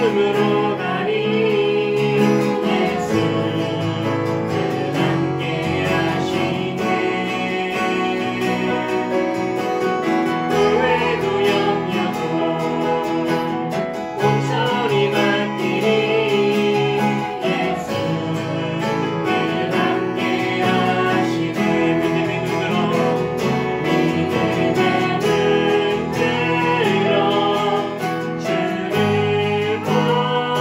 믿음으로 가니 예수 늘 함께 하시네. 후회도 염려도 온전히 맡기니 예수 늘 함께 하시네. 믿음의 눈으로 주를 보라.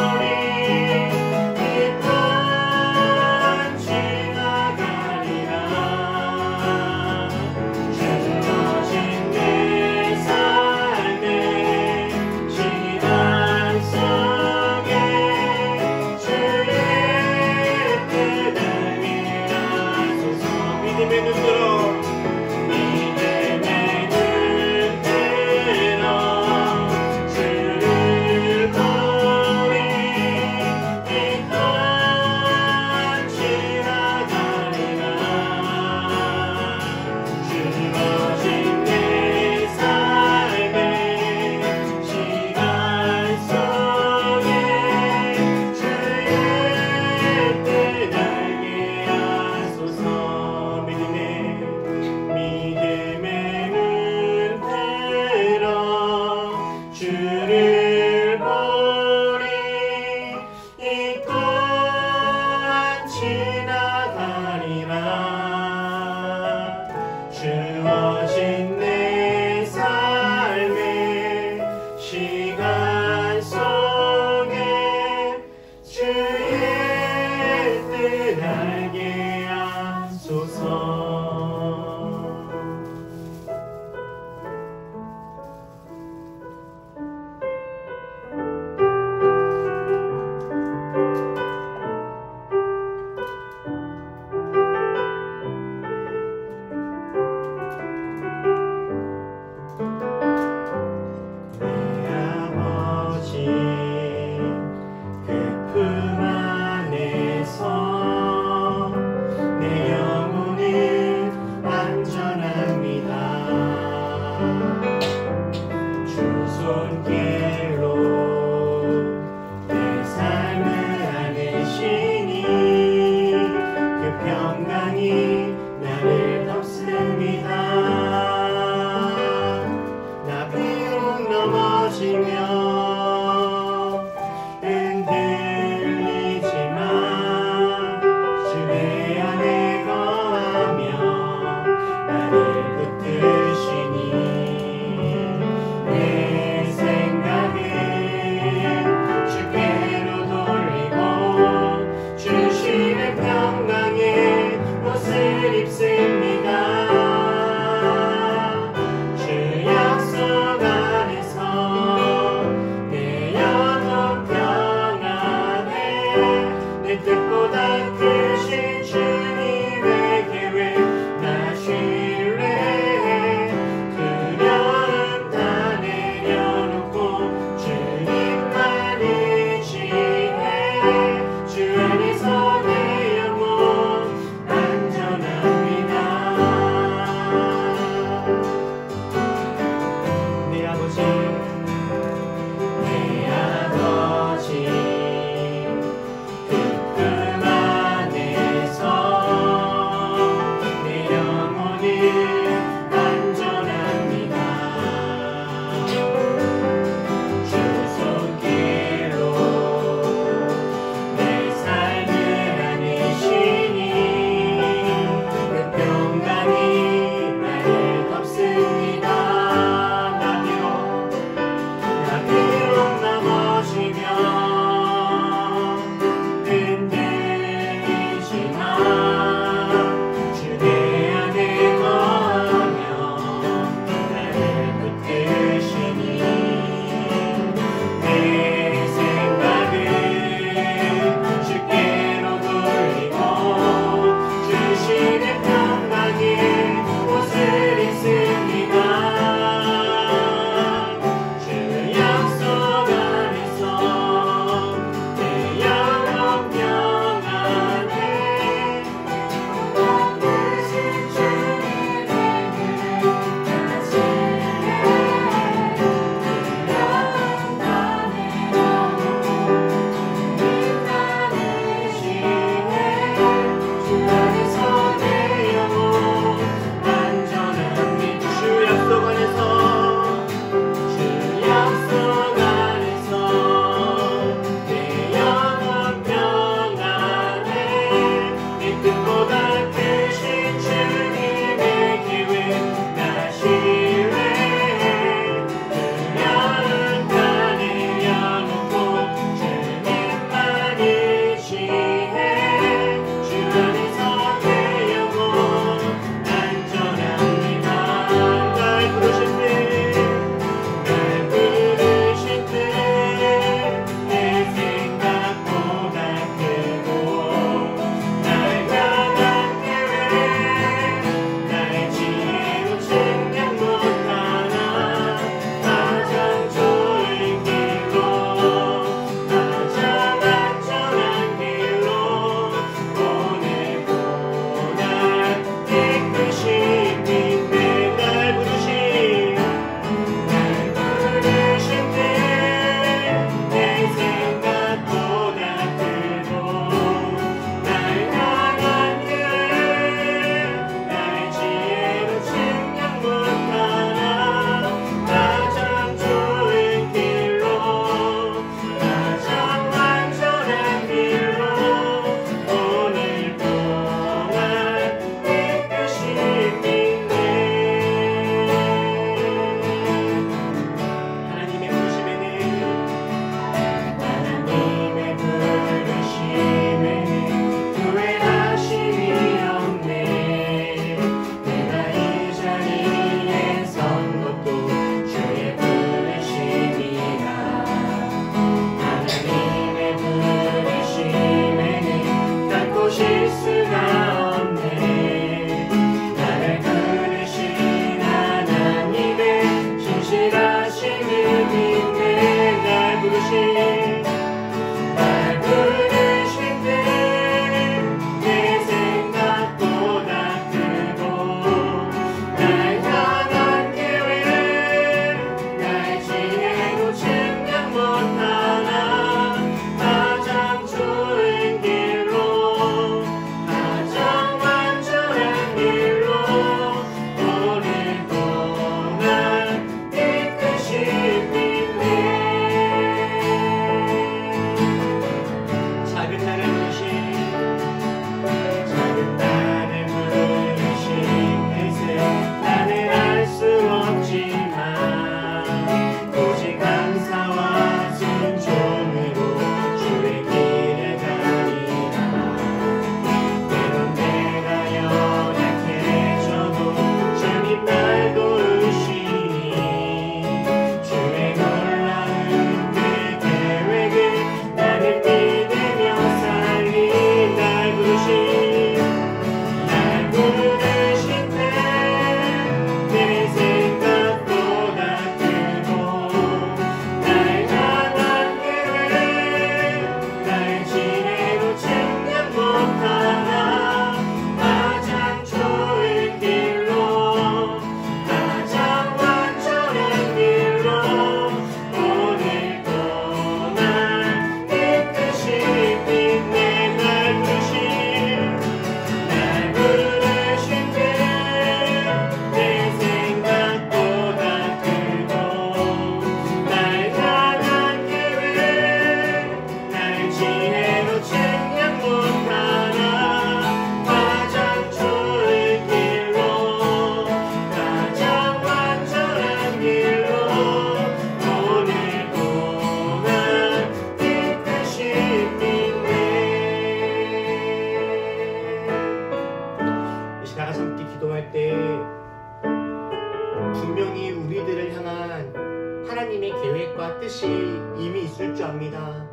믿습니다.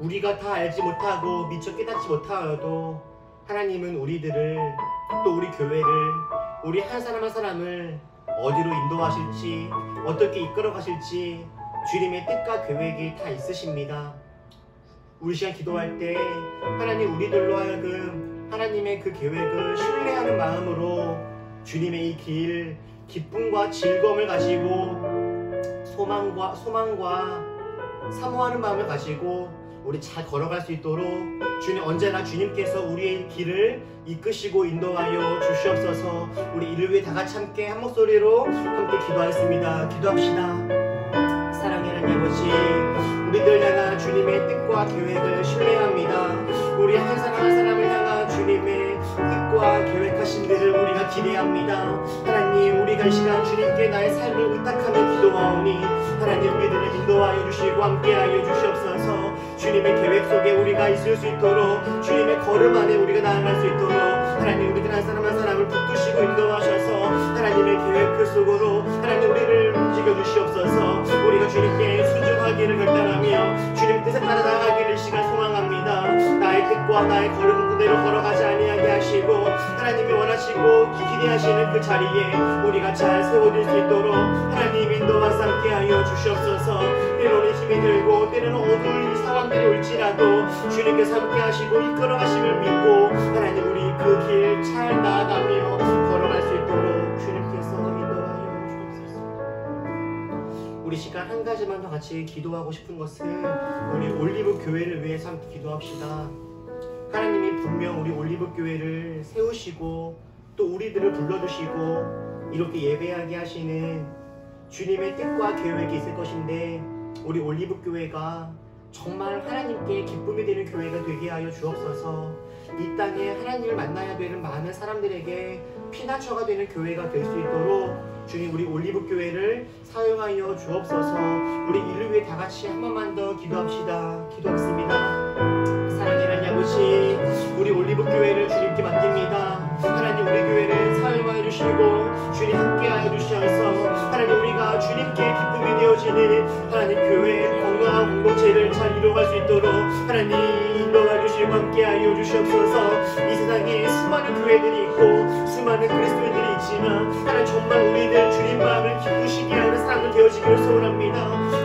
우리가 다 알지 못하고 미처 깨닫지 못하여도 하나님은 우리들을, 또 우리 교회를, 우리 한 사람 한 사람을 어디로 인도하실지, 어떻게 이끌어 가실지 주님의 뜻과 계획이 다 있으십니다. 우리 시간 기도할 때 하나님 우리들로 하여금 하나님의 그 계획을 신뢰하는 마음으로 주님의 이 길, 기쁨과 즐거움을 가지고 소망과 사모하는 마음을 가지고 우리 잘 걸어갈 수 있도록 주님, 언제나 주님께서 우리의 길을 이끄시고 인도하여 주시옵소서. 우리 이를 위해 다 같이 함께 한 목소리로 함께 기도하겠습니다. 기도합시다. 사랑의 하나님 아버지, 우리들 향한 주님의 뜻과 계획을 신뢰합니다. 우리 한 사람 한 사람을 향한 주님의 뜻과 계획하신 일을 우리가 기대합니다. 하나님, 우리가 이 시간 주님께 나의 삶을 의탁하며 기도하오니 하나님 우리들을 인도하여 주시고 함께하여 주시옵소서. 주님의 계획 속에 우리가 있을 수 있도록, 주님의 걸음 안에 우리가 나아갈 수 있도록 하나님 우리들 한 사람 한 사람을 붙드시고 인도하셔서 하나님의 계획 그 속으로 하나님 우리를 움직여 주시옵소서. 우리가 주님께 순종하기를 결단하며 주님 뜻에 따라 나아가기를 시간 소망합니다. 나의 뜻과 나의 걸음 그대로 걸어가지 아니하게 하시고 하나님이 원하시고 기대하시는 그 자리에 우리가 잘 세워질 수 있도록 하나님 인도와 함께하여 주시옵소서. 때로는 힘이 들고 때로는 어두운 상황들이 올지라도 주님께서 함께하시고 이끌어가심을 믿고 하나님 우리 그 길 잘 나아가며 걸어갈 수 있도록 주님께서 인도하여 주옵소서. 우리 시간 한 가지만 더 같이 기도하고 싶은 것은 우리 올리브 교회를 위해서 함께 기도합시다. 하나님이 분명 우리 올리브 교회를 세우시고 또 우리들을 불러주시고 이렇게 예배하게 하시는 주님의 뜻과 계획이 있을 것인데 우리 올리브 교회가 정말 하나님께 기쁨이 되는 교회가 되게 하여 주옵소서. 이 땅에 하나님을 만나야 되는 많은 사람들에게 피난처가 되는 교회가 될 수 있도록 주님 우리 올리브 교회를 사용하여 주옵소서. 우리 이를 위해 다 같이 한 번만 더 기도합시다. 기도하겠습니다. 사랑의 하나님 아버지, 우리 올리브 교회를 주님께 맡깁니다. 하나님 우리 교회를 사용하여 주시고 주님 함께하여 주시옵소서. 하나님 우리가 주님께 기쁨이 되어지는 하나님 교회의 건강한 공동체를 잘 이루어갈 수 있도록 하나님 인도하여 주시고 함께하여 주시옵소서. 이 세상에 수많은 교회들이 있고 수많은 그리스도인들이 있지만 하나님 정말 우리들 주님 마음을 기쁘시게 하는 사람들 되어지기를 소원합니다.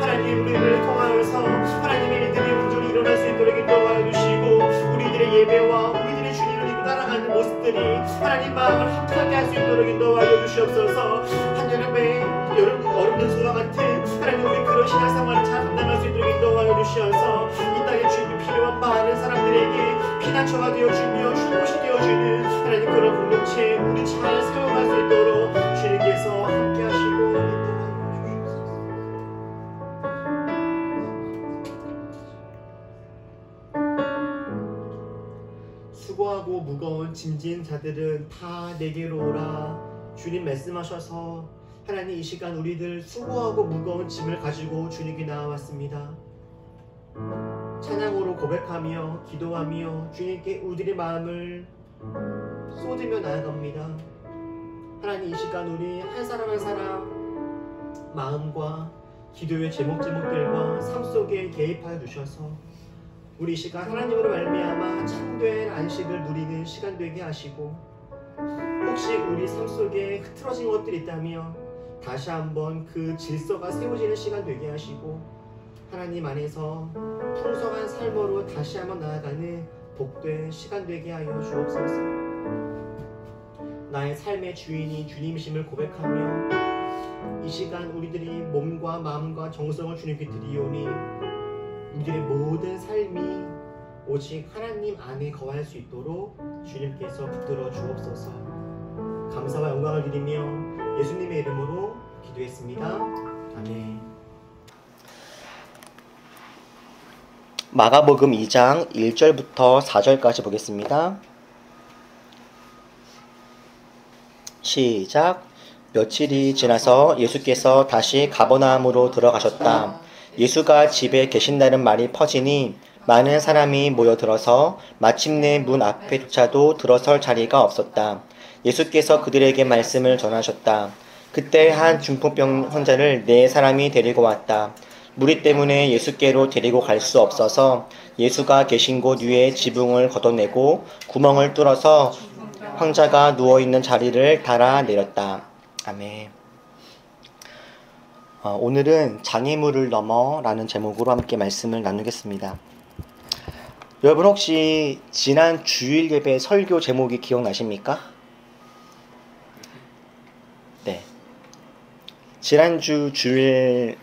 하나님 우리를 통하여서 하나님의 일들이 온전히 일어날 수 있도록 인도하여 주시고 우리들의 예배와 우리들의 주님을 믿고 따라가는 모습들이 하나님 마음을 합하게 할 수 있도록 인도하여 주시옵소서. 한여름에 얼음 능수와 같은 하나님 우리 그런 신앙생활을 잘 감당할 수 있도록 인도하여 주시옵소서. 이 땅에 주님이 필요한 많은 사람들에게 피난처가 되어주며 쉴곳이 되어주는 하나님 그런 공동체 우리 잘 세워갈 수 있도록 주님께서 함께하시고 인도하여 주시옵소서. 수고하고 무거운 짐진 자들은 다 내게로 오라. 주님 말씀하셔서 하나님 이 시간 우리들 수고하고 무거운 짐을 가지고 주님께 나와왔습니다. 찬양으로 고백하며 기도하며 주님께 우리들의 마음을 쏟으며 나아갑니다. 하나님 이 시간 우리 한 사람 한 사람 마음과 기도의 제목들과 삶 속에 개입하여 주셔서 우리 이 시간 하나님으로 말미암아 참된 안식을 누리는 시간 되게 하시고 혹시 우리 삶 속에 흐트러진 것들이 있다면 다시 한번 그 질서가 세워지는 시간 되게 하시고 하나님 안에서 풍성한 삶으로 다시 한번 나아가는 복된 시간 되게 하여 주옵소서. 나의 삶의 주인이 주님이심을 고백하며 이 시간 우리들이 몸과 마음과 정성을 주님께 드리오니 우리들의 모든 삶이 오직 하나님 안에 거할 수 있도록 주님께서 붙들어 주옵소서. 감사와 영광을 드리며 예수님의 이름으로 기도했습니다. 아멘. 마가복음 2장 1절부터 4절까지 보겠습니다. 시작. 며칠이 지나서 예수께서 다시 가버나움으로 들어가셨다. 예수가 집에 계신다는 말이 퍼지니 많은 사람이 모여들어서 마침내 문 앞에조차도 들어설 자리가 없었다. 예수께서 그들에게 말씀을 전하셨다. 그때 한 중풍병 환자를 4사람이 데리고 왔다. 무리 때문에 예수께로 데리고 갈 수 없어서 예수가 계신 곳 위에 지붕을 걷어내고 구멍을 뚫어서 황자가 누워있는 자리를 달아내렸다. 아멘. 오늘은 장애물을 넘어 라는 제목으로 함께 말씀을 나누겠습니다. 여러분 혹시 지난 주일 예배 설교 제목이 기억나십니까? 네. 지난주 주일날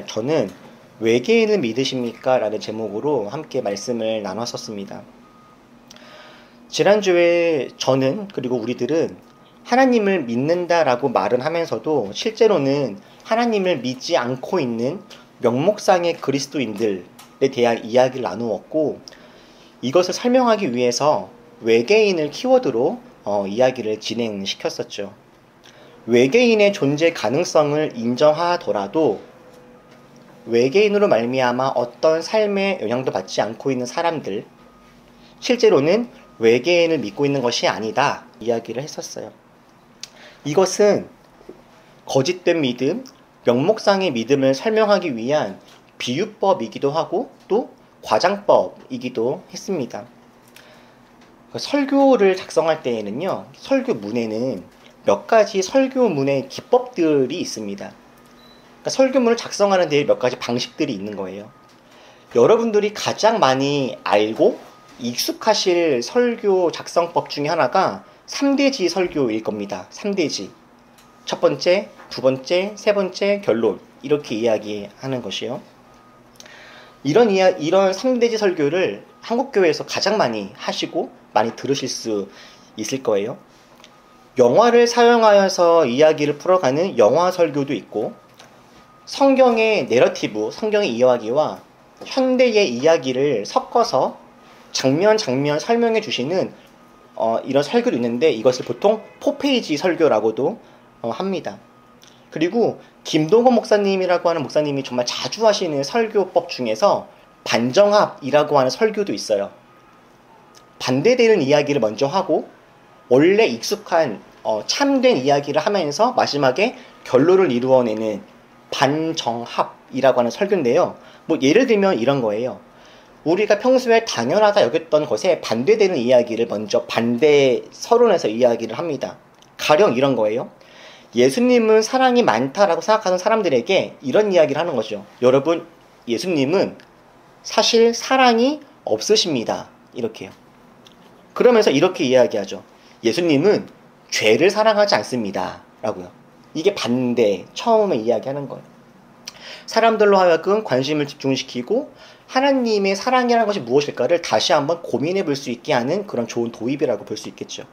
저는 외계인을 믿으십니까? 라는 제목으로 함께 말씀을 나눴었습니다. 지난주에 저는 그리고 우리들은 하나님을 믿는다라고 말은 하면서도 실제로는 하나님을 믿지 않고 있는 명목상의 그리스도인들에 대한 이야기를 나누었고 이것을 설명하기 위해서 외계인을 키워드로 이야기를 진행시켰었죠. 외계인의 존재 가능성을 인정하더라도 외계인으로 말미암아 어떤 삶의 영향도 받지 않고 있는 사람들, 실제로는 외계인을 믿고 있는 것이 아니다 이야기를 했었어요. 이것은 거짓된 믿음, 명목상의 믿음을 설명하기 위한 비유법이기도 하고 또 과장법이기도 했습니다. 설교를 작성할 때에는요, 설교문에는 몇 가지 설교문의 기법들이 있습니다. 그러니까 설교문을 작성하는 데 몇 가지 방식들이 있는 거예요. 여러분들이 가장 많이 알고 익숙하실 설교 작성법 중에 하나가 3대지 설교일 겁니다. 3대지. 첫 번째, 두 번째, 세 번째, 결론. 이렇게 이야기하는 것이요. 이런 3대지 설교를 한국교회에서 가장 많이 하시고 많이 들으실 수 있을 거예요. 영화를 사용하여서 이야기를 풀어가는 영화 설교도 있고 성경의 내러티브, 성경의 이야기와 현대의 이야기를 섞어서 장면 설명해 주시는 이런 설교도 있는데 이것을 보통 4페이지 설교라고도 합니다. 그리고 김동건 목사님이라고 하는 목사님이 정말 자주 하시는 설교법 중에서 반정합이라고 하는 설교도 있어요. 반대되는 이야기를 먼저 하고 원래 익숙한 참된 이야기를 하면서 마지막에 결론을 이루어내는 반정합이라고 하는 설교인데요. 뭐 예를 들면 이런 거예요. 우리가 평소에 당연하다 여겼던 것에 반대되는 이야기를 먼저 반대 서론에서 이야기를 합니다. 가령 이런 거예요. 예수님은 사랑이 많다라고 생각하는 사람들에게 이런 이야기를 하는 거죠. 여러분, 예수님은 사실 사랑이 없으십니다. 이렇게요. 그러면서 이렇게 이야기하죠. 예수님은 죄를 사랑하지 않습니다. 라고요. 이게 반대, 처음에 이야기하는 거예요. 사람들로 하여금 관심을 집중시키고 하나님의 사랑이라는 것이 무엇일까를 다시 한번 고민해 볼 수 있게 하는 그런 좋은 도입이라고 볼 수 있겠죠.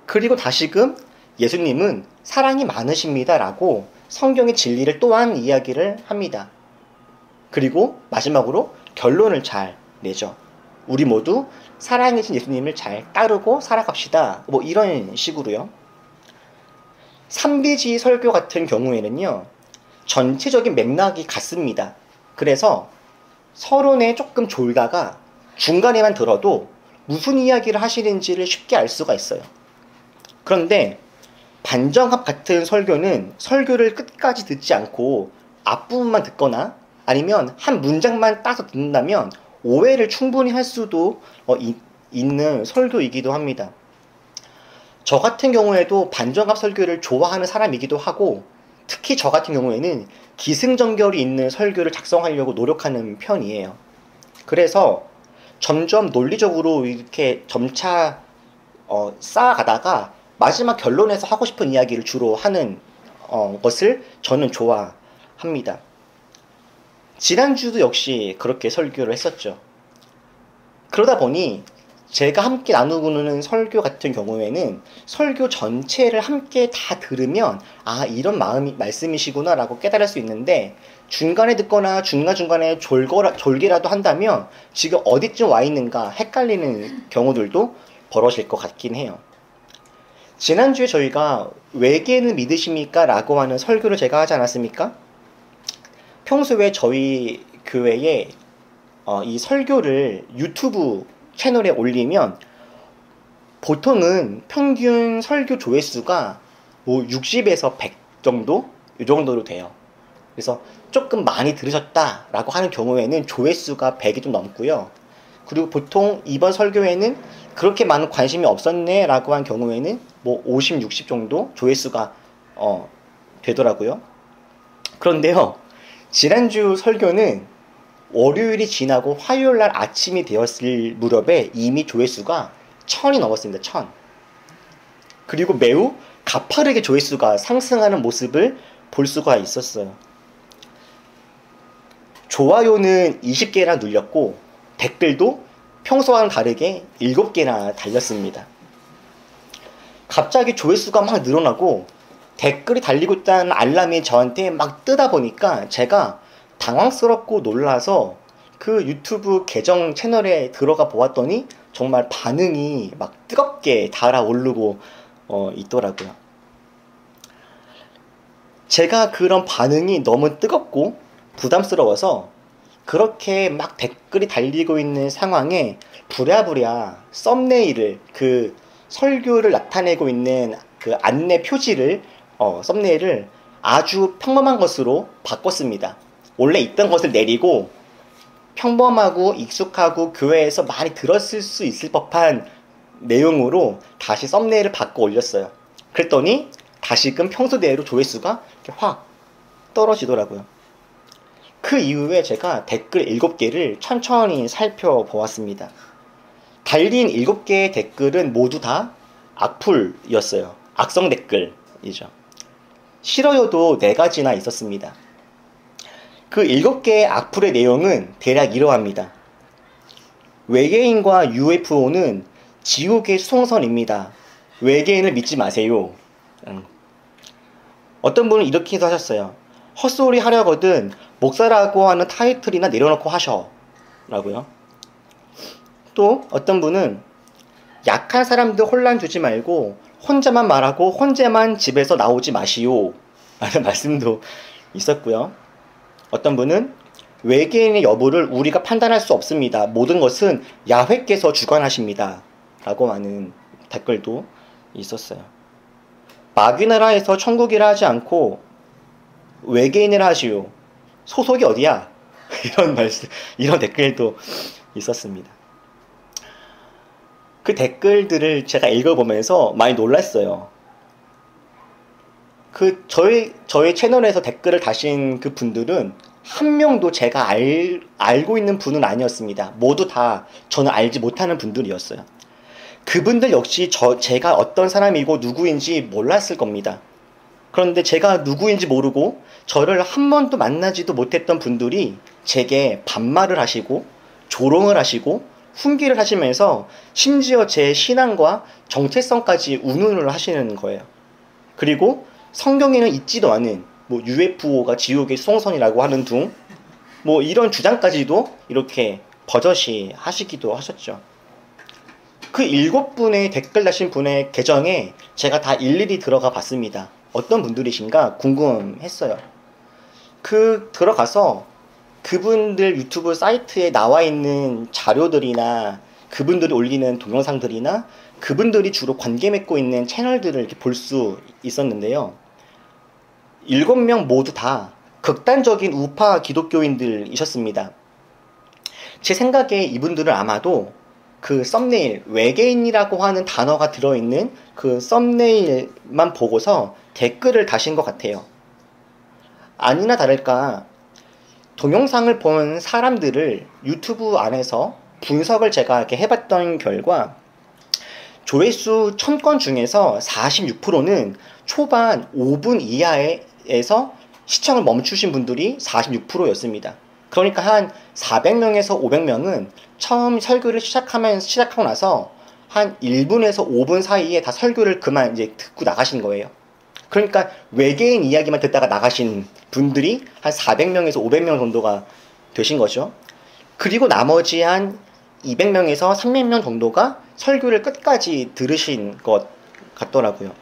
그리고 다시금 예수님은 사랑이 많으십니다 라고 성경의 진리를 또한 이야기를 합니다. 그리고 마지막으로 결론을 잘 내죠. 우리 모두 사랑이신 예수님을 잘 따르고 살아갑시다. 뭐 이런 식으로요. 3대지 설교 같은 경우에는요. 전체적인 맥락이 같습니다. 그래서 서론에 조금 졸다가 중간에만 들어도 무슨 이야기를 하시는지를 쉽게 알 수가 있어요. 그런데 반정합 같은 설교는 설교를 끝까지 듣지 않고 앞부분만 듣거나 아니면 한 문장만 따서 듣는다면 오해를 충분히 할 수도 있는 설교이기도 합니다. 저 같은 경우에도 반정합 설교를 좋아하는 사람이기도 하고 특히 저 같은 경우에는 기승전결이 있는 설교를 작성하려고 노력하는 편이에요. 그래서 점점 논리적으로 이렇게 점차 쌓아가다가 마지막 결론에서 하고 싶은 이야기를 주로 하는 것을 저는 좋아합니다. 지난주도 역시 그렇게 설교를 했었죠. 그러다 보니 제가 함께 나누는 설교 같은 경우에는 설교 전체를 함께 다 들으면 아 이런 말씀이시구나 라고 깨달을 수 있는데 중간에 듣거나 중간중간에 졸기라도 한다면 지금 어디쯤 와 있는가 헷갈리는 경우들도 벌어질 것 같긴 해요. 지난주에 저희가 외계인을 믿으십니까? 라고 하는 설교를 제가 하지 않았습니까? 평소에 저희 교회에 이 설교를 유튜브 채널에 올리면 보통은 평균 설교 조회수가 뭐 60에서 100 정도? 이 정도로 돼요. 그래서 조금 많이 들으셨다라고 하는 경우에는 조회수가 100이 좀 넘고요. 그리고 보통 이번 설교에는 그렇게 많은 관심이 없었네 라고 한 경우에는 뭐 50, 60 정도 조회수가 되더라고요. 그런데요, 지난주 설교는 월요일이 지나고 화요일날 아침이 되었을 무렵에 이미 조회수가 1000이 넘었습니다. 1000. 그리고 매우 가파르게 조회수가 상승하는 모습을 볼 수가 있었어요. 좋아요는 20개나 눌렸고 댓글도 평소와는 다르게 7개나 달렸습니다. 갑자기 조회수가 막 늘어나고 댓글이 달리고 있다는 알람이 저한테 막 뜨다 보니까 제가 당황스럽고 놀라서 그 유튜브 계정 채널에 들어가 보았더니 정말 반응이 막 뜨겁게 달아오르고 있더라고요. 제가 그런 반응이 너무 뜨겁고 부담스러워서 그렇게 막 댓글이 달리고 있는 상황에 부랴부랴 썸네일을, 그 설교를 나타내고 있는 그 안내 표지를 썸네일을 아주 평범한 것으로 바꿨습니다. 원래 있던 것을 내리고 평범하고 익숙하고 교회에서 많이 들었을 수 있을 법한 내용으로 다시 썸네일을 바꿔 올렸어요. 그랬더니 다시금 평소대로 조회수가 이렇게 확 떨어지더라고요. 그 이후에 제가 댓글 7개를 천천히 살펴보았습니다. 달린 7개의 댓글은 모두 다 악플이었어요. 악성 댓글이죠. 싫어요도 4가지나 있었습니다. 그 7개의 악플의 내용은 대략 이러합니다. 외계인과 UFO는 지옥의 수송선입니다. 외계인을 믿지 마세요. 어떤 분은 이렇게도 하셨어요. 헛소리 하려거든 목사라고 하는 타이틀이나 내려놓고 하셔 라고요. 또 어떤 분은 약한 사람들 혼란 주지 말고 혼자만 말하고 혼자만 집에서 나오지 마시오 라는 말씀도 있었고요. 어떤 분은 외계인의 여부를 우리가 판단할 수 없습니다. 모든 것은 야훼께서 주관하십니다. 라고 하는 댓글도 있었어요. 마귀 나라에서 천국이라 하지 않고 외계인이라 하시오. 소속이 어디야? 이런 댓글도 있었습니다. 그 댓글들을 제가 읽어보면서 많이 놀랐어요. 저의 채널에서 댓글을 다신 그 분들은 한 명도 제가 알고 있는 분은 아니었습니다. 모두 다 저는 알지 못하는 분들이었어요. 그분들 역시 제가 어떤 사람이고 누구인지 몰랐을 겁니다. 그런데 제가 누구인지 모르고 저를 한 번도 만나지도 못했던 분들이 제게 반말을 하시고 조롱을 하시고 훈계를 하시면서 심지어 제 신앙과 정체성까지 운운을 하시는 거예요. 그리고 성경에는 있지도 않은 UFO가 지옥의 수송선이라고 하는 둥 이런 주장까지도 이렇게 버젓이 하시기도 하셨죠. 그 7분의 댓글 다신 분의 계정에 제가 다 일일이 들어가 봤습니다. 어떤 분들이신가 궁금했어요. 들어가서 그분들 유튜브 사이트에 나와 있는 자료들이나 그분들이 올리는 동영상들이나 그분들이 주로 관계 맺고 있는 채널들을 이렇게 볼 수 있었는데요. 7명 모두 다 극단적인 우파 기독교인들이셨습니다. 제 생각에 이분들은 아마도 그 썸네일, 외계인이라고 하는 단어가 들어있는 그 썸네일만 보고서 댓글을 다신 것 같아요. 아니나 다를까 동영상을 본 사람들을 유튜브 안에서 분석을 제가 이렇게 해봤던 결과 조회수 1000건 중에서 46%는 초반 5분 이하에서 시청을 멈추신 분들이 46%였습니다. 그러니까 한 400명에서 500명은 처음 설교를 시작하고 나서 한 1분에서 5분 사이에 다 설교를 그만 이제 듣고 나가신 거예요. 그러니까 외계인 이야기만 듣다가 나가신 분들이 한 400명에서 500명 정도가 되신 거죠. 그리고 나머지 한 200명에서 300명 정도가 설교를 끝까지 들으신 것 같더라고요.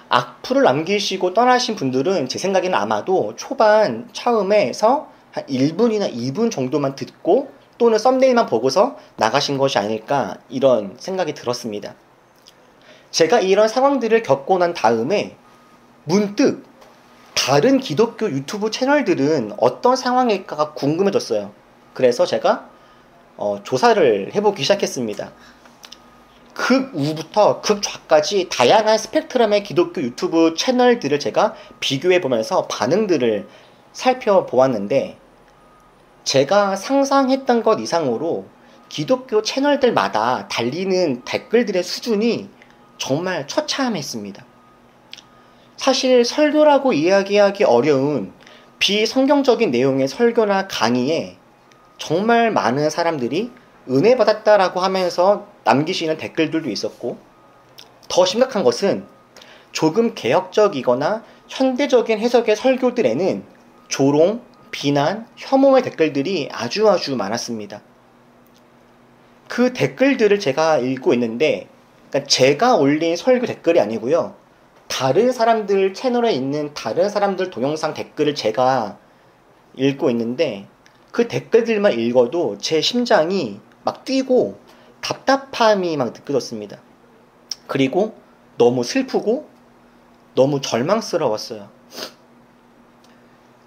악플을 남기시고 떠나신 분들은 제 생각에는 아마도 초반 처음에서 한 1분이나 2분 정도만 듣고 또는 썸네일만 보고서 나가신 것이 아닐까 이런 생각이 들었습니다. 제가 이런 상황들을 겪고 난 다음에 문득 다른 기독교 유튜브 채널들은 어떤 상황일까 궁금해졌어요. 그래서 제가 조사를 해보기 시작했습니다. 극우부터 극좌까지 다양한 스펙트럼의 기독교 유튜브 채널들을 제가 비교해보면서 반응들을 살펴보았는데, 제가 상상했던 것 이상으로 기독교 채널들마다 달리는 댓글들의 수준이 정말 처참했습니다. 사실 설교라고 이야기하기 어려운 비성경적인 내용의 설교나 강의에 정말 많은 사람들이 은혜 받았다라고 하면서 남기시는 댓글들도 있었고, 더 심각한 것은 조금 개혁적이거나 현대적인 해석의 설교들에는 조롱, 비난, 혐오의 댓글들이 아주 많았습니다. 그 댓글들을 제가 읽고 있는데, 그러니까 제가 올린 설교 댓글이 아니고요, 다른 사람들 채널에 있는 다른 사람들 동영상 댓글을 제가 읽고 있는데, 그 댓글들만 읽어도 제 심장이 막 뛰고 답답함이 막 느껴졌습니다. 그리고 너무 슬프고 너무 절망스러웠어요.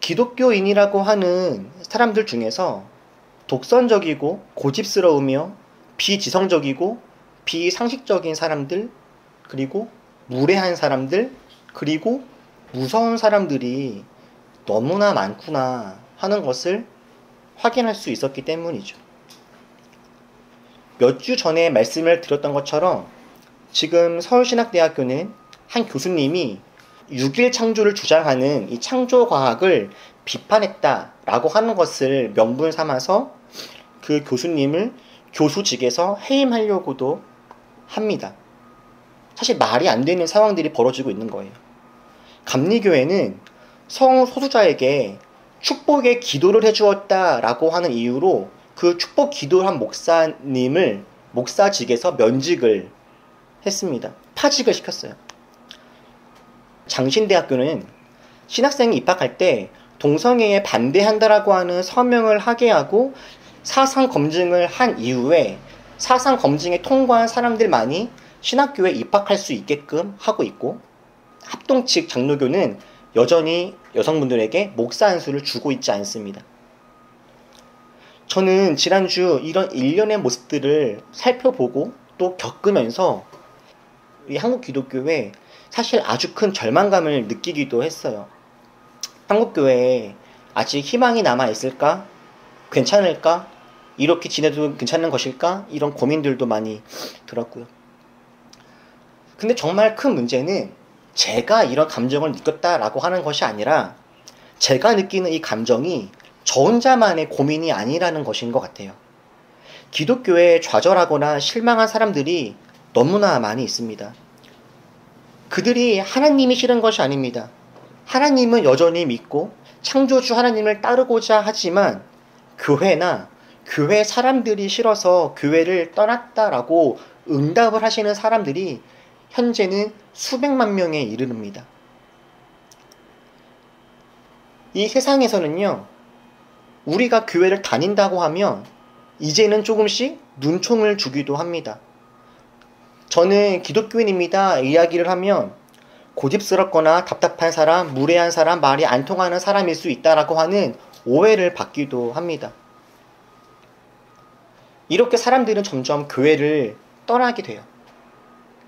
기독교인이라고 하는 사람들 중에서 독선적이고 고집스러우며 비지성적이고 비상식적인 사람들, 그리고 무례한 사람들, 그리고 무서운 사람들이 너무나 많구나 하는 것을 확인할 수 있었기 때문이죠. 몇 주 전에 말씀을 드렸던 것처럼 지금 서울신학대학교는 한 교수님이 6일 창조를 주장하는 이 창조과학을 비판했다라고 하는 것을 명분 삼아서 그 교수님을 교수직에서 해임하려고도 합니다. 사실 말이 안 되는 상황들이 벌어지고 있는 거예요. 감리교회는 성소수자에게 축복의 기도를 해주었다라고 하는 이유로 그 축복 기도를 한 목사님을 목사직에서 면직을 했습니다. 파직을 시켰어요. 장신대학교는 신학생이 입학할 때 동성애에 반대한다라고 하는 서명을 하게 하고 사상 검증을 한 이후에 사상 검증에 통과한 사람들만이 신학교에 입학할 수 있게끔 하고 있고, 합동 측 장로교는 여전히 여성분들에게 목사 안수를 주고 있지 않습니다. 저는 지난주 이런 일련의 모습들을 살펴보고 또 겪으면서 이 한국 기독교에 사실 아주 큰 절망감을 느끼기도 했어요. 한국교회에 아직 희망이 남아있을까? 괜찮을까? 이렇게 지내도 괜찮은 것일까? 이런 고민들도 많이 들었고요. 근데 정말 큰 문제는 제가 이런 감정을 느꼈다라고 하는 것이 아니라 제가 느끼는 이 감정이 저 혼자만의 고민이 아니라는 것인 것 같아요. 기독교에 좌절하거나 실망한 사람들이 너무나 많이 있습니다. 그들이 하나님이 싫은 것이 아닙니다. 하나님은 여전히 믿고 창조주 하나님을 따르고자 하지만 교회나 교회 사람들이 싫어서 교회를 떠났다라고 응답을 하시는 사람들이 현재는 수백만 명에 이르릅니다. 이 세상에서는요, 우리가 교회를 다닌다고 하면 이제는 조금씩 눈총을 주기도 합니다. 저는 기독교인입니다 이야기를 하면 고집스럽거나 답답한 사람, 무례한 사람, 말이 안 통하는 사람일 수 있다라고 하는 오해를 받기도 합니다. 이렇게 사람들은 점점 교회를 떠나게 돼요.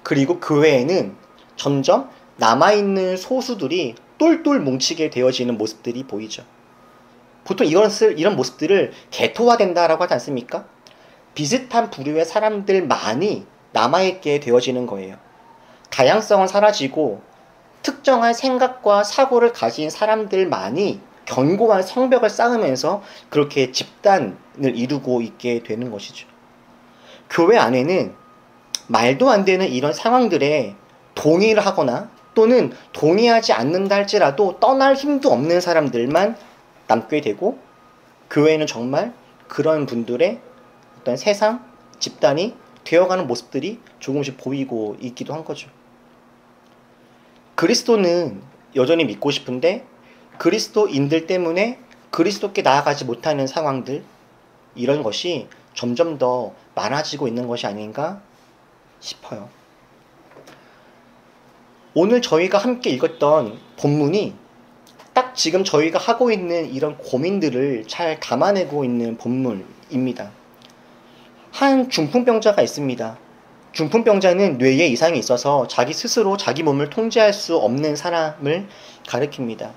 그리고 교회에는 점점 남아있는 소수들이 똘똘 뭉치게 되어지는 모습들이 보이죠. 보통 이런 모습들을 개토화된다라고 하지 않습니까? 비슷한 부류의 사람들만이 남아있게 되어지는 거예요. 다양성은 사라지고 특정한 생각과 사고를 가진 사람들만이 견고한 성벽을 쌓으면서 그렇게 집단을 이루고 있게 되는 것이죠. 교회 안에는 말도 안 되는 이런 상황들에 동의를 하거나 또는 동의하지 않는다 할지라도 떠날 힘도 없는 사람들만 남게 되고, 교회는 정말 그런 분들의 어떤 세상, 집단이 되어가는 모습들이 조금씩 보이고 있기도 한 거죠. 그리스도는 여전히 믿고 싶은데 그리스도인들 때문에 그리스도께 나아가지 못하는 상황들, 이런 것이 점점 더 많아지고 있는 것이 아닌가 싶어요. 오늘 저희가 함께 읽었던 본문이 딱 지금 저희가 하고 있는 이런 고민들을 잘 담아내고 있는 본문입니다. 한 중풍병자가 있습니다. 중풍병자는 뇌에 이상이 있어서 자기 스스로 자기 몸을 통제할 수 없는 사람을 가리킵니다.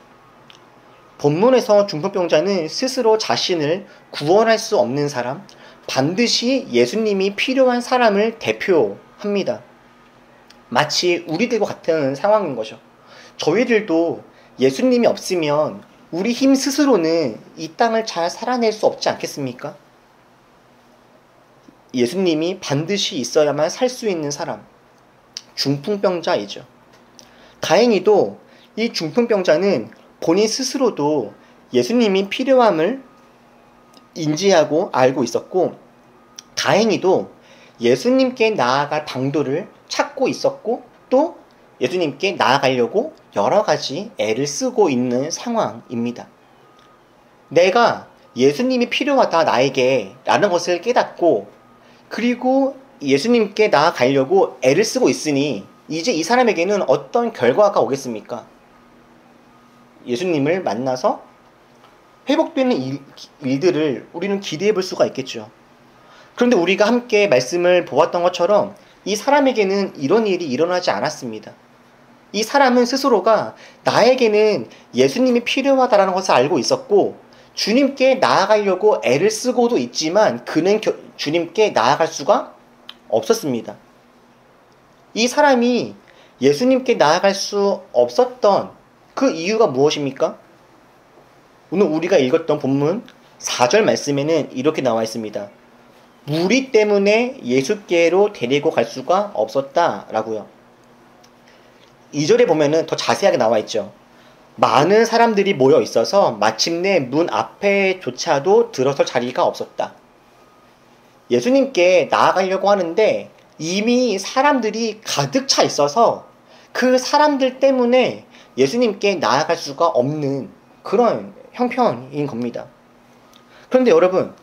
본문에서 중풍병자는 스스로 자신을 구원할 수 없는 사람, 반드시 예수님이 필요한 사람을 대표합니다. 마치 우리들과 같은 상황인 거죠. 저희들도 예수님이 없으면 우리 힘 스스로는 이 땅을 잘 살아낼 수 없지 않겠습니까? 예수님이 반드시 있어야만 살 수 있는 사람, 중풍병자이죠. 다행히도 이 중풍병자는 본인 스스로도 예수님이 필요함을 인지하고 알고 있었고, 다행히도 예수님께 나아갈 방도를 찾고 있었고, 또 예수님께 나아가려고 여러 가지 애를 쓰고 있는 상황입니다. 내가 예수님이 필요하다 나에게 라는 것을 깨닫고, 그리고 예수님께 나아가려고 애를 쓰고 있으니 이제 이 사람에게는 어떤 결과가 오겠습니까? 예수님을 만나서 회복되는 일들을 우리는 기대해 볼 수가 있겠죠. 그런데 우리가 함께 말씀을 보았던 것처럼 이 사람에게는 이런 일이 일어나지 않았습니다. 이 사람은 스스로가 나에게는 예수님이 필요하다는 것을 알고 있었고, 주님께 나아가려고 애를 쓰고도 있지만 그는 주님께 나아갈 수가 없었습니다. 이 사람이 예수님께 나아갈 수 없었던 그 이유가 무엇입니까? 오늘 우리가 읽었던 본문 4절 말씀에는 이렇게 나와 있습니다. 무리 때문에 예수께로 데리고 갈 수가 없었다라고요. 2절에 보면은 더 자세하게 나와 있죠. 많은 사람들이 모여 있어서 마침내 문 앞에조차도 들어설 자리가 없었다. 예수님께 나아가려고 하는데 이미 사람들이 가득 차 있어서 그 사람들 때문에 예수님께 나아갈 수가 없는 그런 형편인 겁니다. 그런데 여러분,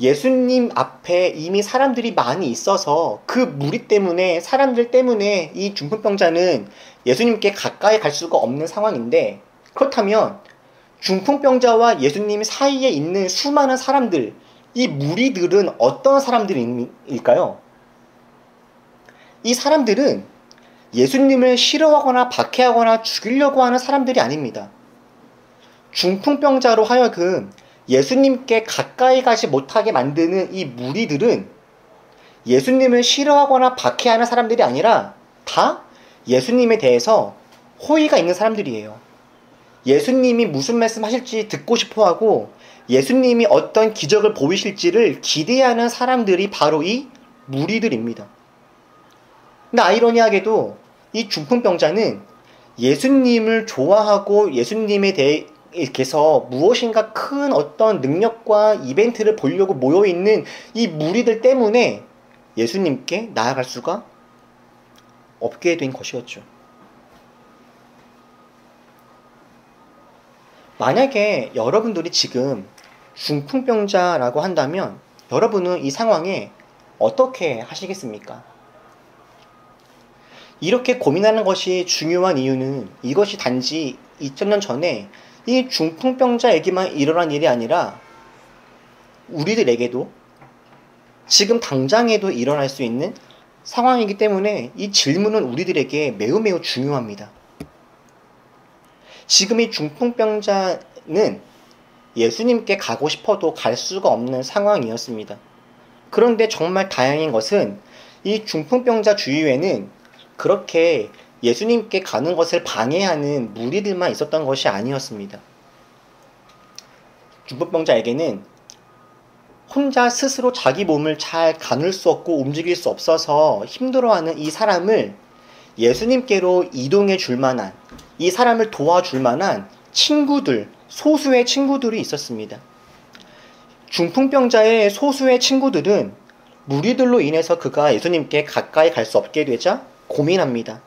예수님 앞에 이미 사람들이 많이 있어서 그 무리 때문에, 사람들 때문에 이 중풍병자는 예수님께 가까이 갈 수가 없는 상황인데, 그렇다면 중풍병자와 예수님 사이에 있는 수많은 사람들, 이 무리들은 어떤 사람들일까요? 이 사람들은 예수님을 싫어하거나 박해하거나 죽이려고 하는 사람들이 아닙니다. 중풍병자로 하여금 예수님께 가까이 가지 못하게 만드는 이 무리들은 예수님을 싫어하거나 박해하는 사람들이 아니라 다 예수님에 대해서 호의가 있는 사람들이에요. 예수님이 무슨 말씀 하실지 듣고 싶어하고 예수님이 어떤 기적을 보이실지를 기대하는 사람들이 바로 이 무리들입니다. 근데 아이러니하게도 이 중풍병자는 예수님을 좋아하고 예수님에 대해서 무엇인가 큰 어떤 능력과 이벤트를 보려고 모여있는 이 무리들 때문에 예수님께 나아갈 수가 없게 된 것이었죠. 만약에 여러분들이 지금 중풍병자라고 한다면 여러분은 이 상황에 어떻게 하시겠습니까? 이렇게 고민하는 것이 중요한 이유는 이것이 단지 2000년 전에 이 중풍병자에게만 일어난 일이 아니라 우리들에게도 지금 당장에도 일어날 수 있는 상황이기 때문에 이 질문은 우리들에게 매우 중요합니다. 지금 이 중풍병자는 예수님께 가고 싶어도 갈 수가 없는 상황이었습니다. 그런데 정말 다행인 것은 이 중풍병자 주위에는 그렇게 예수님께 가는 것을 방해하는 무리들만 있었던 것이 아니었습니다. 중풍병자에게는 혼자 스스로 자기 몸을 잘 가눌 수 없고 움직일 수 없어서 힘들어하는 이 사람을 예수님께로 이동해 줄 만한, 이 사람을 도와줄 만한 친구들, 소수의 친구들이 있었습니다. 중풍병자의 소수의 친구들은 무리들로 인해서 그가 예수님께 가까이 갈 수 없게 되자 고민합니다.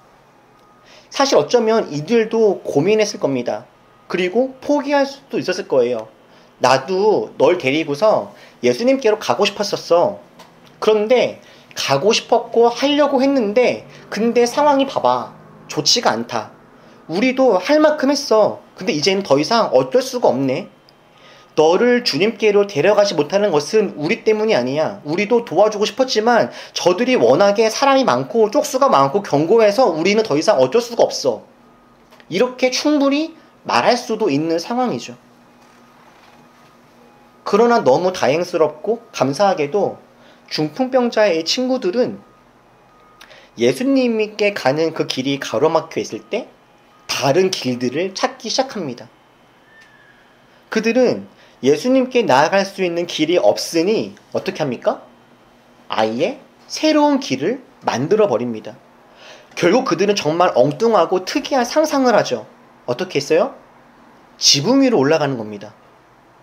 사실 어쩌면 이들도 고민했을 겁니다. 그리고 포기할 수도 있었을 거예요. 나도 널 데리고서 예수님께로 가고 싶었었어. 그런데 가고 싶었고 하려고 했는데 근데 상황이 봐봐. 좋지가 않다. 우리도 할 만큼 했어. 근데 이제는 더 이상 어쩔 수가 없네. 너를 주님께로 데려가지 못하는 것은 우리 때문이 아니야. 우리도 도와주고 싶었지만 저들이 워낙에 사람이 많고 쪽수가 많고 견고해서 우리는 더 이상 어쩔 수가 없어. 이렇게 충분히 말할 수도 있는 상황이죠. 그러나 너무 다행스럽고 감사하게도 중풍병자의 친구들은 예수님께 가는 그 길이 가로막혀 있을 때 다른 길들을 찾기 시작합니다. 그들은 예수님께 나아갈 수 있는 길이 없으니 어떻게 합니까? 아예 새로운 길을 만들어 버립니다. 결국 그들은 정말 엉뚱하고 특이한 상상을 하죠. 어떻게 했어요? 지붕 위로 올라가는 겁니다.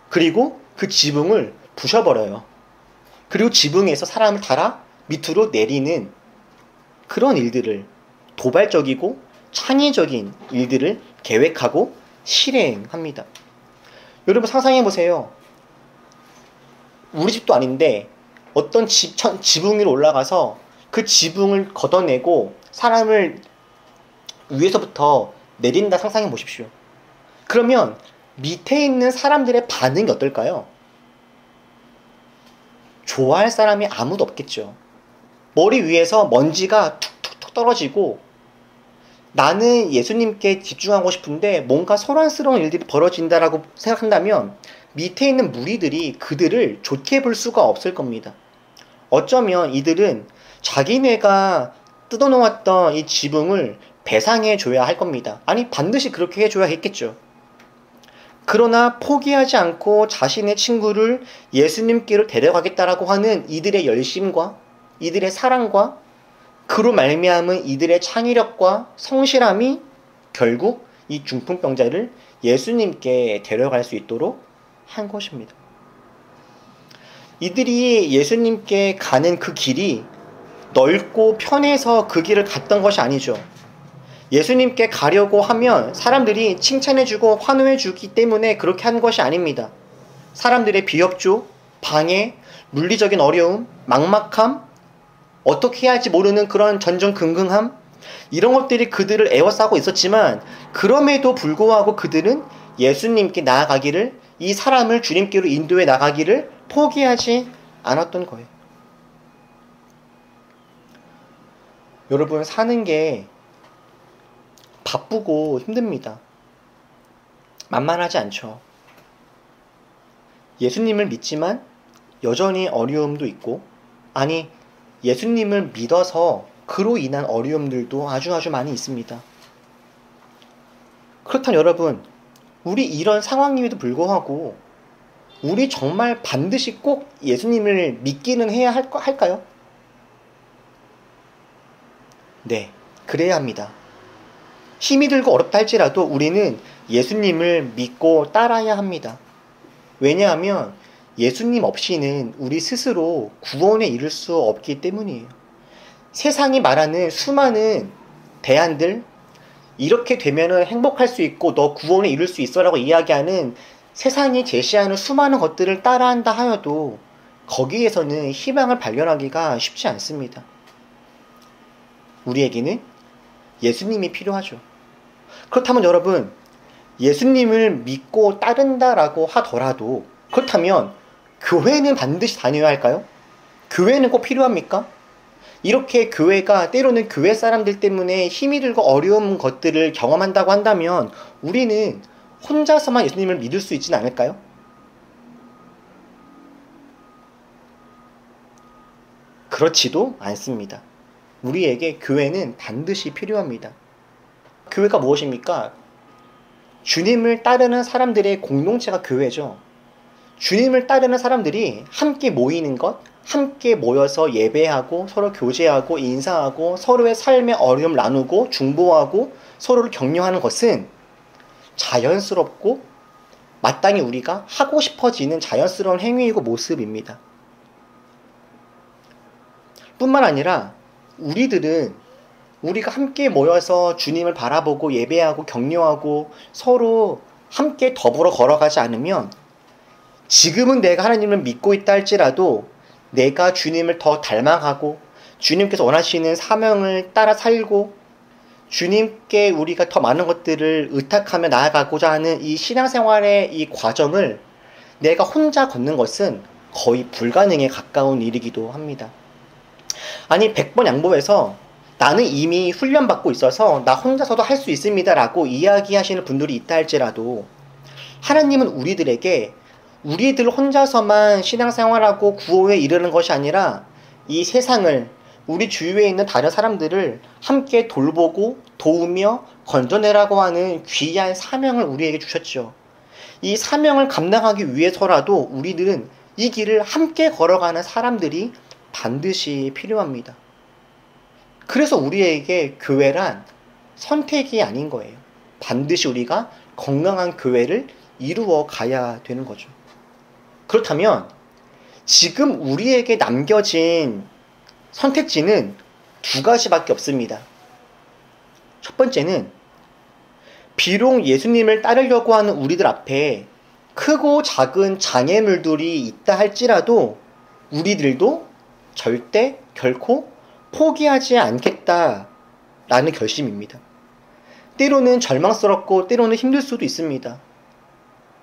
그리고 그 지붕을 부셔버려요. 그리고 지붕에서 사람을 달아 밑으로 내리는 그런 일들을, 도발적이고 창의적인 일들을 계획하고 실행합니다. 여러분 상상해 보세요. 우리 집도 아닌데 어떤 지붕 위로 올라가서 그 지붕을 걷어내고 사람을 위에서부터 내린다 상상해 보십시오. 그러면 밑에 있는 사람들의 반응이 어떨까요? 좋아할 사람이 아무도 없겠죠. 머리 위에서 먼지가 툭툭툭 떨어지고 나는 예수님께 집중하고 싶은데 뭔가 소란스러운 일들이 벌어진다라고 생각한다면 밑에 있는 무리들이 그들을 좋게 볼 수가 없을 겁니다. 어쩌면 이들은 자기네가 뜯어놓았던 이 지붕을 배상해 줘야 할 겁니다. 아니 반드시 그렇게 해줘야 했겠죠. 그러나 포기하지 않고 자신의 친구를 예수님께로 데려가겠다라고 하는 이들의 열심과 이들의 사랑과 그로 말미암은 이들의 창의력과 성실함이 결국 이 중풍병자를 예수님께 데려갈 수 있도록 한 것입니다. 이들이 예수님께 가는 그 길이 넓고 편해서 그 길을 갔던 것이 아니죠. 예수님께 가려고 하면 사람들이 칭찬해주고 환호해주기 때문에 그렇게 한 것이 아닙니다. 사람들의 비협조, 방해, 물리적인 어려움, 막막함, 어떻게 해야 할지 모르는 그런 전전긍긍함, 이런 것들이 그들을 에워싸고 있었지만 그럼에도 불구하고 그들은 예수님께 나아가기를, 이 사람을 주님께로 인도해 나가기를 포기하지 않았던 거예요. 여러분, 사는 게 바쁘고 힘듭니다. 만만하지 않죠. 예수님을 믿지만 여전히 어려움도 있고, 아니 예수님을 믿어서 그로 인한 어려움들도 아주 많이 있습니다. 그렇다면 여러분, 우리 이런 상황임에도 불구하고 우리 정말 반드시 꼭 예수님을 믿기는 해야 할까요? 네, 그래야 합니다. 힘이 들고 어렵다 할지라도 우리는 예수님을 믿고 따라야 합니다. 왜냐하면 예수님 없이는 우리 스스로 구원에 이를 수 없기 때문이에요. 세상이 말하는 수많은 대안들, 이렇게 되면 행복할 수 있고 너 구원에 이를 수 있어 라고 이야기하는 세상이 제시하는 수많은 것들을 따라한다 하여도 거기에서는 희망을 발견하기가 쉽지 않습니다. 우리에게는 예수님이 필요하죠. 그렇다면 여러분, 예수님을 믿고 따른다라고 하더라도, 그렇다면 교회는 반드시 다녀야 할까요? 교회는 꼭 필요합니까? 이렇게 교회가 때로는 교회 사람들 때문에 힘이 들고 어려운 것들을 경험한다고 한다면 우리는 혼자서만 예수님을 믿을 수 있지는 않을까요? 그렇지도 않습니다. 우리에게 교회는 반드시 필요합니다. 교회가 무엇입니까? 주님을 따르는 사람들의 공동체가 교회죠. 주님을 따르는 사람들이 함께 모이는 것, 함께 모여서 예배하고 서로 교제하고 인사하고 서로의 삶의 어려움 나누고 중보하고 서로를 격려하는 것은 자연스럽고 마땅히 우리가 하고 싶어지는 자연스러운 행위이고 모습입니다. 뿐만 아니라 우리가 함께 모여서 주님을 바라보고 예배하고 격려하고 서로 함께 더불어 걸어가지 않으면 지금은 내가 하나님을 믿고 있다 할지라도 내가 주님을 더 닮아가고 주님께서 원하시는 사명을 따라 살고 주님께 우리가 더 많은 것들을 의탁하며 나아가고자 하는 이 신앙생활의 이 과정을 내가 혼자 걷는 것은 거의 불가능에 가까운 일이기도 합니다. 아니 100번 양보해서 나는 이미 훈련받고 있어서 나 혼자서도 할 수 있습니다 라고 이야기하시는 분들이 있다 할지라도 하나님은 우리들에게 우리들 혼자서만 신앙생활하고 구호에 이르는 것이 아니라 이 세상을 우리 주위에 있는 다른 사람들을 함께 돌보고 도우며 건져내라고 하는 귀한 사명을 우리에게 주셨죠. 이 사명을 감당하기 위해서라도 우리들은 이 길을 함께 걸어가는 사람들이 반드시 필요합니다. 그래서 우리에게 교회란 선택이 아닌 거예요. 반드시 우리가 건강한 교회를 이루어 가야 되는 거죠. 그렇다면 지금 우리에게 남겨진 선택지는 두 가지밖에 없습니다. 첫 번째는 비록 예수님을 따르려고 하는 우리들 앞에 크고 작은 장애물들이 있다 할지라도 우리들도 절대 결코 포기하지 않겠다라는 결심입니다. 때로는 절망스럽고 때로는 힘들 수도 있습니다.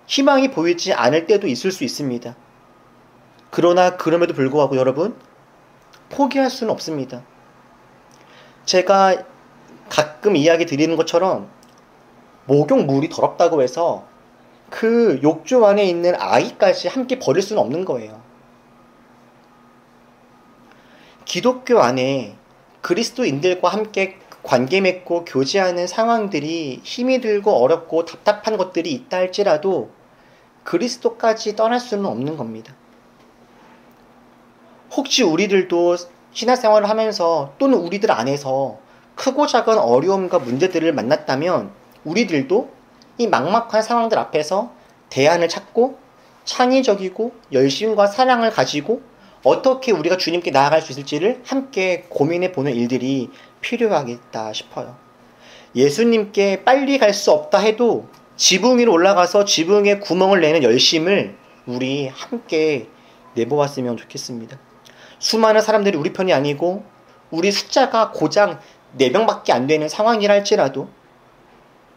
희망이 보이지 않을 때도 있을 수 있습니다. 그러나 그럼에도 불구하고 여러분 포기할 수는 없습니다. 제가 가끔 이야기 드리는 것처럼 목욕물이 더럽다고 해서 그 욕조 안에 있는 아이까지 함께 버릴 수는 없는 거예요. 기독교 안에 그리스도인들과 함께 관계 맺고 교제하는 상황들이 힘이 들고 어렵고 답답한 것들이 있다 할지라도 그리스도까지 떠날 수는 없는 겁니다. 혹시 우리들도 신앙생활을 하면서 또는 우리들 안에서 크고 작은 어려움과 문제들을 만났다면 우리들도 이 막막한 상황들 앞에서 대안을 찾고 창의적이고 열심과 사랑을 가지고 어떻게 우리가 주님께 나아갈 수 있을지를 함께 고민해 보는 일들이 필요하겠다 싶어요. 예수님께 빨리 갈 수 없다 해도 지붕 위로 올라가서 지붕에 구멍을 내는 열심을 우리 함께 내보았으면 좋겠습니다. 수많은 사람들이 우리 편이 아니고 우리 숫자가 고작 4명밖에 안 되는 상황이라 할지라도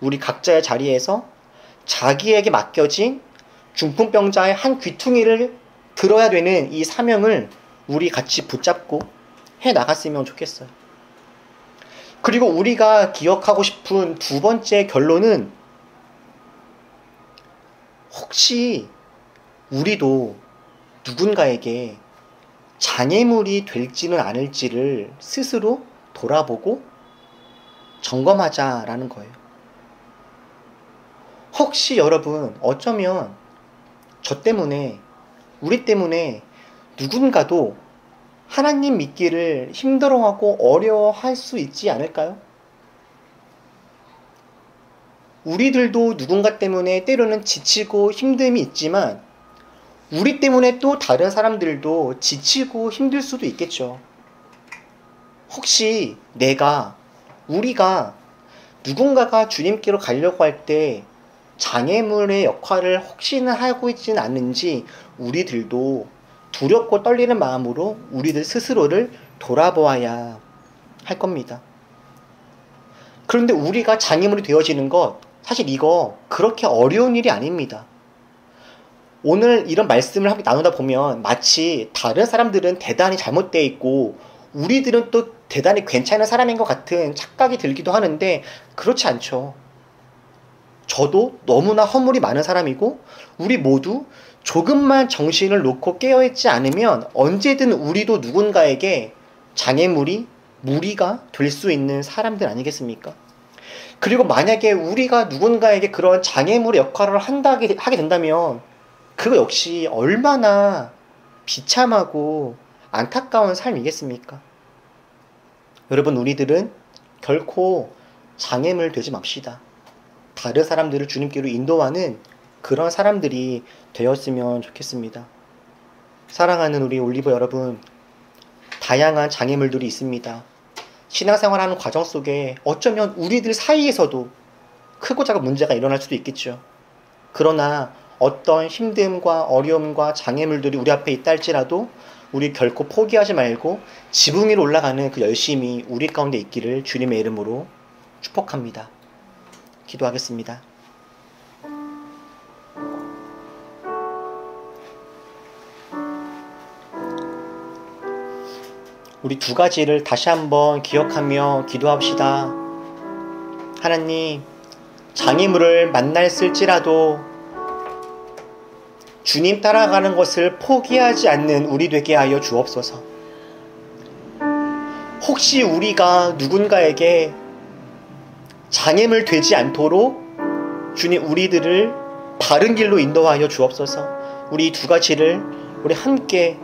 우리 각자의 자리에서 자기에게 맡겨진 중풍병자의 한 귀퉁이를 들어야 되는 이 사명을 우리 같이 붙잡고 해 나갔으면 좋겠어요. 그리고 우리가 기억하고 싶은 두 번째 결론은 혹시 우리도 누군가에게 장애물이 될지는 않을지를 스스로 돌아보고 점검하자라는 거예요. 혹시 여러분 어쩌면 저 때문에 우리 때문에 누군가도 하나님 믿기를 힘들어하고 어려워할 수 있지 않을까요? 우리들도 누군가 때문에 때로는 지치고 힘듦이 있지만 우리 때문에 또 다른 사람들도 지치고 힘들 수도 있겠죠. 혹시 우리가 누군가가 주님께로 가려고 할 때 장애물의 역할을 혹시나 하고 있지는 않는지 우리들도 두렵고 떨리는 마음으로 우리들 스스로를 돌아보아야 할 겁니다. 그런데 우리가 장애물이 되어지는 것 사실 이거 그렇게 어려운 일이 아닙니다. 오늘 이런 말씀을 함께 나누다 보면 마치 다른 사람들은 대단히 잘못되어 있고 우리들은 또 대단히 괜찮은 사람인 것 같은 착각이 들기도 하는데 그렇지 않죠. 저도 너무나 허물이 많은 사람이고 우리 모두 조금만 정신을 놓고 깨어있지 않으면 언제든 우리도 누군가에게 장애물이 무리가 될 수 있는 사람들 아니겠습니까? 그리고 만약에 우리가 누군가에게 그런 장애물의 역할을 하게 된다면 그거 역시 얼마나 비참하고 안타까운 삶이겠습니까? 여러분 우리들은 결코 장애물 되지 맙시다. 다른 사람들을 주님께로 인도하는 그런 사람들이 되었으면 좋겠습니다. 사랑하는 우리 올리버 여러분, 다양한 장애물들이 있습니다. 신앙생활하는 과정 속에 어쩌면 우리들 사이에서도 크고 작은 문제가 일어날 수도 있겠죠. 그러나 어떤 힘듦과 어려움과 장애물들이 우리 앞에 있다 할지라도 우리 결코 포기하지 말고 지붕 위로 올라가는 그 열심이 우리 가운데 있기를 주님의 이름으로 축복합니다. 기도하겠습니다. 우리 두 가지를 다시 한번 기억하며 기도합시다. 하나님, 장애물을 만났을지라도 주님 따라가는 것을 포기하지 않는 우리 되게 하여 주옵소서. 혹시 우리가 누군가에게 장애물 되지 않도록 주님 우리들을 바른 길로 인도하여 주옵소서. 우리 두 가지를 우리 함께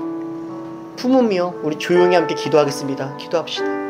품으며 우리 조용히 함께 기도하겠습니다. 기도합시다.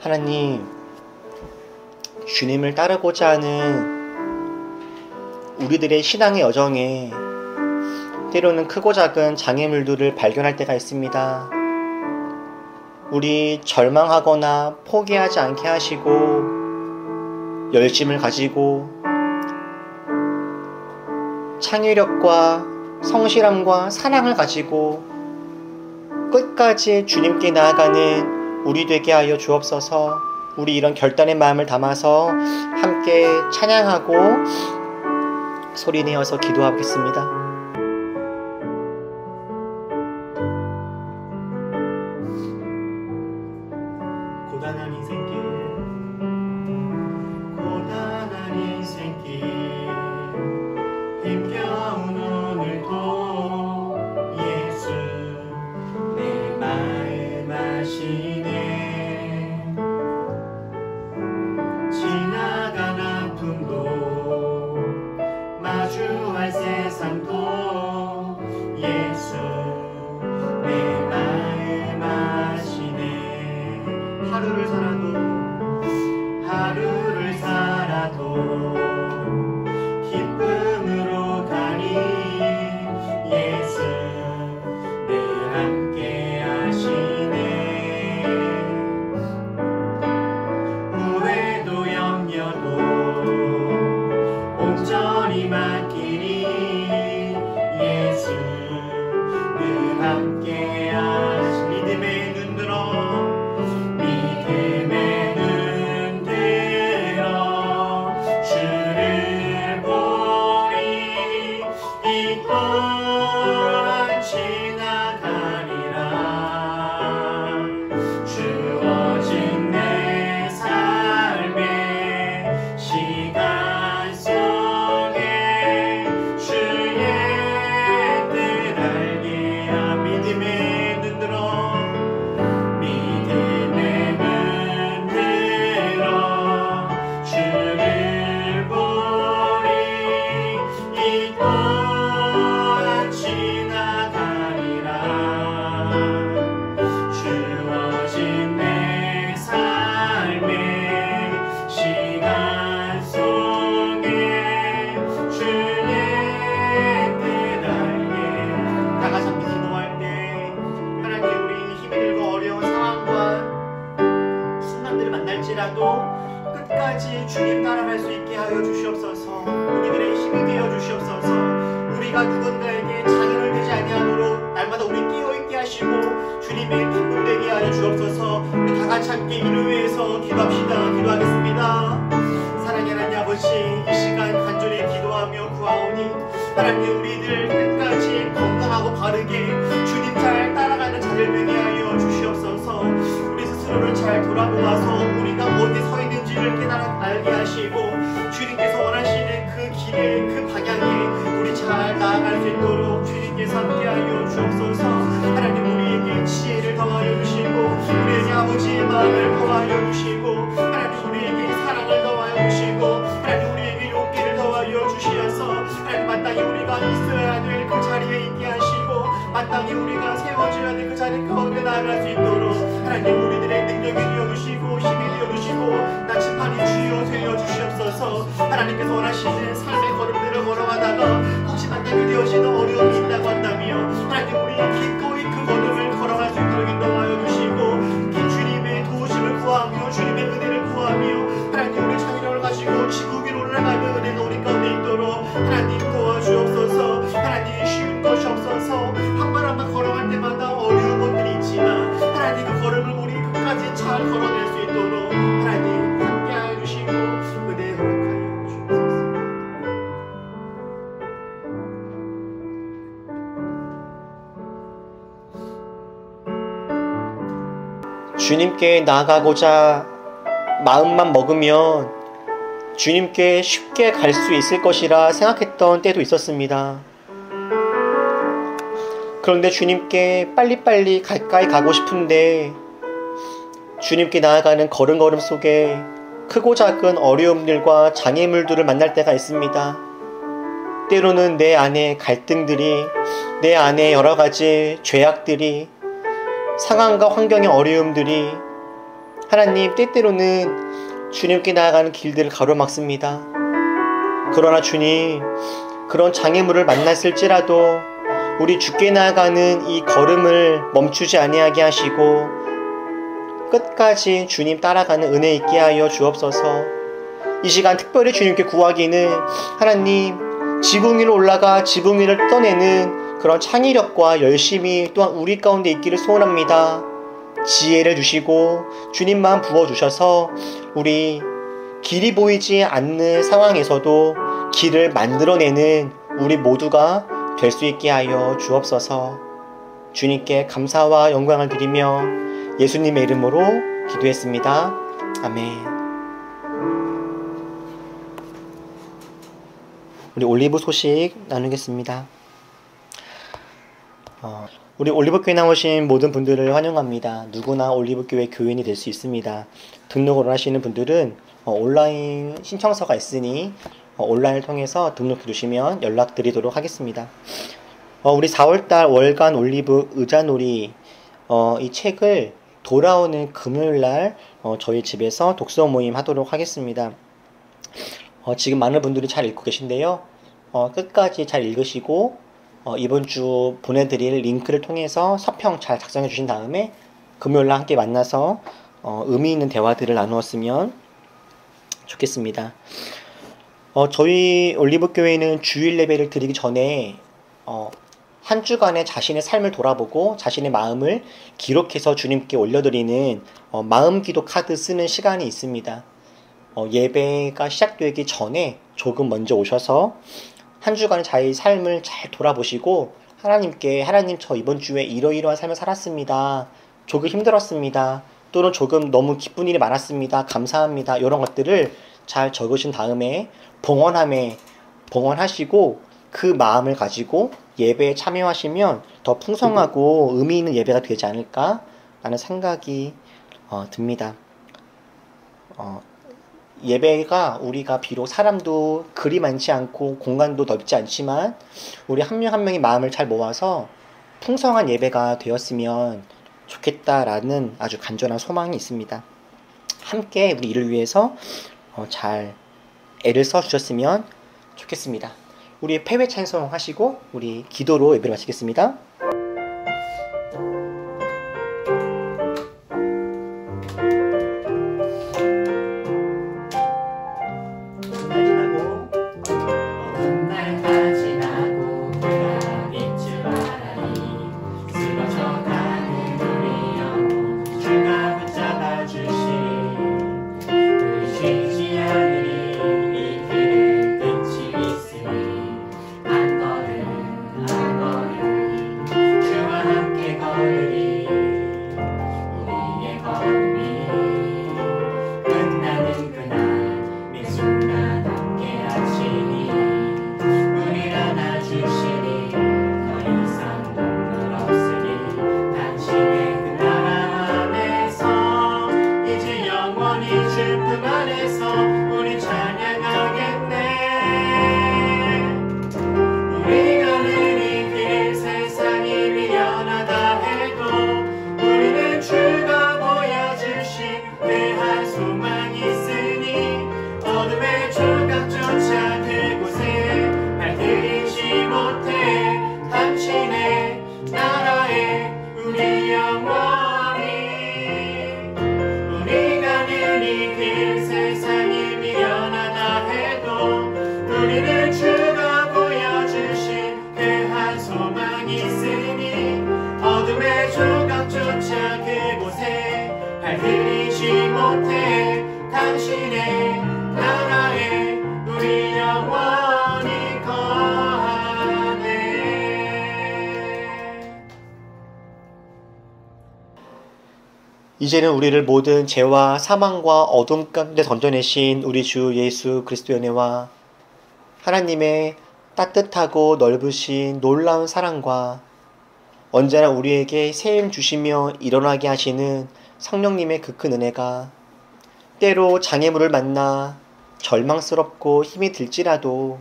하나님, 주님을 따르고자 하는 우리들의 신앙의 여정에 때로는 크고 작은 장애물들을 발견할 때가 있습니다. 우리 절망하거나 포기하지 않게 하시고 열심을 가지고 창의력과 성실함과 사랑을 가지고 끝까지 주님께 나아가는 우리 되게 하여 주옵소서. 우리 이런 결단의 마음을 담아서 함께 찬양하고 소리내어서 기도하겠습니다. 고단한 인생길, 고단한 인생길, 힘겨운 오늘도 예수 내 마음 아시네. 지나간 아픔도 마주할 세상도 예수 내 마음 아시네. 하루를 살아도 기쁨으로 가니 예수 늘 함께 하시네. 후회도 염려도 온전히 맡기니 예수 늘 함께 하시니. 믿음의 눈 들어 주를 보니 이 또한 지나가리라. 주어진 내 삶의 시간 속에 주의 뜻 알게 하. 믿음의 눈 들어 믿음의 눈 들어 주를 보니 이 또한 지나가리라. 주어진 내 삶의 시간 속에 주의 뜻 알게. 다 같이 함께 기도할 때 하나님, 우리 힘이 들고 어려운 상황과 순간들을 만날지라도 끝까지 주님 따라갈 수 있게 하여 주시옵소서. 우리들의 힘이 되어 주시옵소서. 우리가 누군가에게 장애를 되지 아니하도록 날마다 우리 깨어있게 하시고 주님의 기쁨 되게 하여 주옵소서. 우리 다 같이 함께 이를 위해서 기도합시다. 기도하겠습니다. 사랑의 하나님 아버지, 이 시간 간절히 기도하며 구하오니 하나님, 우리들 끝까지 건강하고 바르게 주님 잘 따라가는 자들 되게 하여 주시옵소서. 우리 스스로를 잘 돌아보아서 우리가 어디 서 있는지를 깨달아 알게 하시고 주님께서 원하시는 그 길에, 그 방향에 우리 잘 나아갈 수 있도록 주님께서 함께하여 주옵소서. 하나님, 우리에게 지혜를 더하여 주시고 우리에게 아버지의 마음을 더하여 주시고 하나님, 우리에게 사랑을 더하여 주시고 하나님, 우리에게 용기를 더하여 주시어서 하나님, 마땅히 우리가 있어야 될 마땅히 우리가 세워져야 될 그 자리 가운데 나아갈 수 있도록 하나님 우리들의 능력이 되어주시고 힘이 되어주시고 나침반이 주여 되어주시옵소서. 하나님께서 원하시는 삶의 걸음들을 걸어가다가 혹시 마땅히 되어지는 어려움이 있다고 한다며 하나님 우리 기꺼이 그 걸음을 걸어갈 수 있도록 인도하여 주시고 주님의 도우심을 구하며 주님의 은혜를 구하며 하나님 우리 자녀를 가지고 지구 위로 올라가는 은혜가 우리 가운데 있도록 하나님 도와주옵소서. 하나님 쉬운 것이 없어서 한 발 한 발 걸어갈 때마다 어려운 것들이 있지만 하나님 그 걸음을 우리 끝까지 잘 걸어낼 수 있도록 하나님 함께하여 주시고 은혜 허락하여 주옵소서. 주님께 나아가고자 마음만 먹으면 주님께 쉽게 갈 수 있을 것이라 생각했던 때도 있었습니다. 그런데 주님께 빨리빨리 가까이 가고 싶은데 주님께 나아가는 걸음걸음 속에 크고 작은 어려움들과 장애물들을 만날 때가 있습니다. 때로는 내 안에 갈등들이, 내 안에 여러 가지 죄악들이, 상황과 환경의 어려움들이 하나님 때때로는 주님께 나아가는 길들을 가로막습니다. 그러나 주님, 그런 장애물을 만났을지라도 우리 주께 나아가는 이 걸음을 멈추지 아니하게 하시고 끝까지 주님 따라가는 은혜 있게 하여 주옵소서. 이 시간 특별히 주님께 구하기는 하나님 지붕 위로 올라가 지붕 위를 떠내는 그런 창의력과 열심이 또한 우리 가운데 있기를 소원합니다. 지혜를 주시고 주님만 부어주셔서 우리 길이 보이지 않는 상황에서도 길을 만들어내는 우리 모두가 될 수 있게 하여 주옵소서. 주님께 감사와 영광을 드리며 예수님의 이름으로 기도했습니다. 아멘. 우리 올리브 소식 나누겠습니다. 우리 올리브교회 나오신 모든 분들을 환영합니다. 누구나 올리브교회 교인이 될 수 있습니다. 등록을 하시는 분들은 온라인 신청서가 있으니 온라인을 통해서 등록해 주시면 연락드리도록 하겠습니다. 우리 4월달 월간 올리브 의자놀이 이 책을 돌아오는 금요일날 저희 집에서 독서 모임 하도록 하겠습니다. 지금 많은 분들이 잘 읽고 계신데요. 끝까지 잘 읽으시고 이번 주 보내드릴 링크를 통해서 서평 잘 작성해 주신 다음에 금요일날 함께 만나서 의미 있는 대화들을 나누었으면 좋겠습니다. 저희 올리브교회는 주일 예배를 드리기 전에 한 주간의 자신의 삶을 돌아보고 자신의 마음을 기록해서 주님께 올려드리는 마음 기도 카드 쓰는 시간이 있습니다. 예배가 시작되기 전에 조금 먼저 오셔서 한 주간의 자기 삶을 잘 돌아보시고 하나님께 하나님 저 이번 주에 이러이러한 삶을 살았습니다. 조금 힘들었습니다. 또는 조금 너무 기쁜 일이 많았습니다. 감사합니다. 이런 것들을 잘 적으신 다음에 봉헌하시고 그 마음을 가지고 예배에 참여하시면 더 풍성하고 의미 있는 예배가 되지 않을까 라는 생각이 듭니다. 예배가 우리가 비록 사람도 그리 많지 않고 공간도 넓지 않지만 우리 한 명 한 명이 마음을 잘 모아서 풍성한 예배가 되었으면 좋겠다라는 아주 간절한 소망이 있습니다. 함께 우리 이를 위해서 잘 애를 써 주셨으면 좋겠습니다. 우리 패배 찬송 하시고 우리 기도로 예배를 마치겠습니다. 우리가 느린 길 세상이 위험 이제는 우리를 모든 죄와 사망과 어둠 가운데 던져내신 우리 주 예수 그리스도의 은혜와 하나님의 따뜻하고 넓으신 놀라운 사랑과 언제나 우리에게 세임 주시며 일어나게 하시는 성령님의 그 큰 은혜가 때로 장애물을 만나 절망스럽고 힘이 들지라도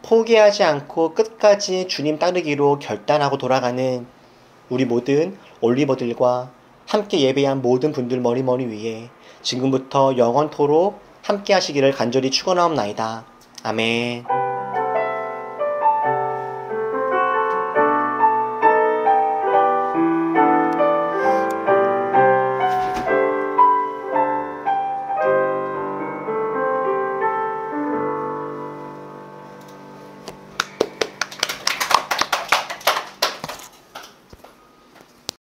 포기하지 않고 끝까지 주님 따르기로 결단하고 돌아가는 우리 모든 올리버들과 함께 예배한 모든 분들 머리 위에 지금부터 영원토록 함께 하시기를 간절히 축원하옵나이다. 아멘.